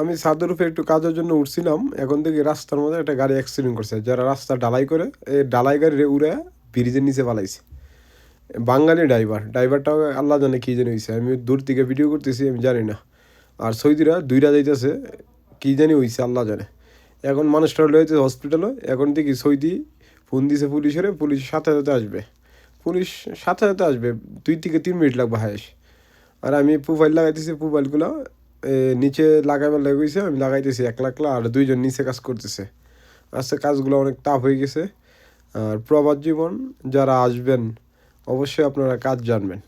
আমি ছাদের উপরে একটু কাজের জন্য উঠছিলাম, এখন থেকে রাস্তার মধ্যে একটা গাড়ি অ্যাক্সিডেন্ট করছে। যারা রাস্তা ঢালাই করে এই ঢালাই গাড়ি উড়ে ব্রিজের নিচে পালাইছে। বাঙালি ড্রাইভারটাও আল্লাহ জানে কী জানি হয়েছে, আমি দূর থেকে ভিডিও করতেছি, আমি জানি না। আর সৌদিরা দুইটা যাইতেছে, কী জানি হয়েছে আল্লাহ জানে। এখন মানুষটা রয়েছে হসপিটালে, এখন দেখি সৌদি ফোন দিছে পুলিশের, পুলিশ সাথে সাথে আসবে, পুলিশ সাথে সাথে আসবে, 2 থেকে 3 মিনিট লাগবে হায়েস। আর আমি প্রোফাইল লাগাইতেছি, প্রোফাইলগুলো নিচে লাগাইবার লাগাইছে, আমি লাগাইতেছি একলা একলা, আর 2জন নিচে কাজ করতেছে। আজকে কাজগুলো অনেক টাফ হয়ে গেছে। আর প্রবাস জীবন যারা আসবেন অবশ্যই আপনারা কাজ জানবেন।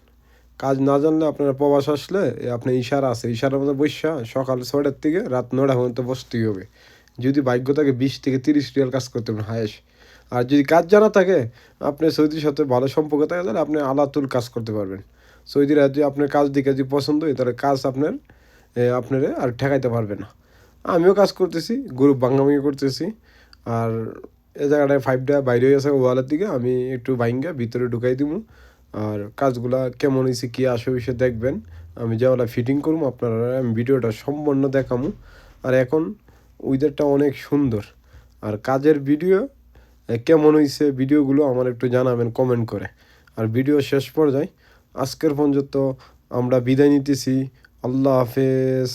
কাজ না জানলে আপনারা প্রবাস আসলে আপনার ইশারা আছে, ইশারার মধ্যে বসা সকাল 6টার থেকে রাত 9টা পর্যন্ত বসতেই হবে। যদি ভাগ্য থাকে 20 থেকে 30 রিয়াল কাজ করতে পারেন হায়েস। আর যদি কাজ জানা থাকে, আপনি সৌদির সাথে ভালো সম্পর্ক থাকে, তাহলে আপনি আলাতুল কাজ করতে পারবেন। সৌদিরা যদি আপনার কাজ দিকে যদি পছন্দ হয়, তাহলে কাজ আপনারে আর ঠেকাইতে পারবে না। আমিও কাজ করতেছি, গ্রুপ ভাঙ্গাভাঙ্গি করতেছি। আর এ জায়গাটায় 5টা বাইরে হয়ে গেছে ওয়ালের দিকে, আমি একটু ভাঙ্গা ভিতরে ঢুকাই দিব। আর কাজগুলা কেমন হয়েছে কী আসে হয়েছে দেখবেন। আমি যেগুলা ফিটিং করবো আপনারা আমি ভিডিওটা সম্পূর্ণ দেখামু। আর এখন ওয়েদারটা অনেক সুন্দর। আর কাজের ভিডিও কেমন হয়েছে ভিডিওগুলো আমার একটু জানাবেন কমেন্ট করে। আর ভিডিও শেষ পর্যায়ে আজকের পর্যন্ত আমরা বিদায় নিতেছি। আল্লাহ হাফেজ।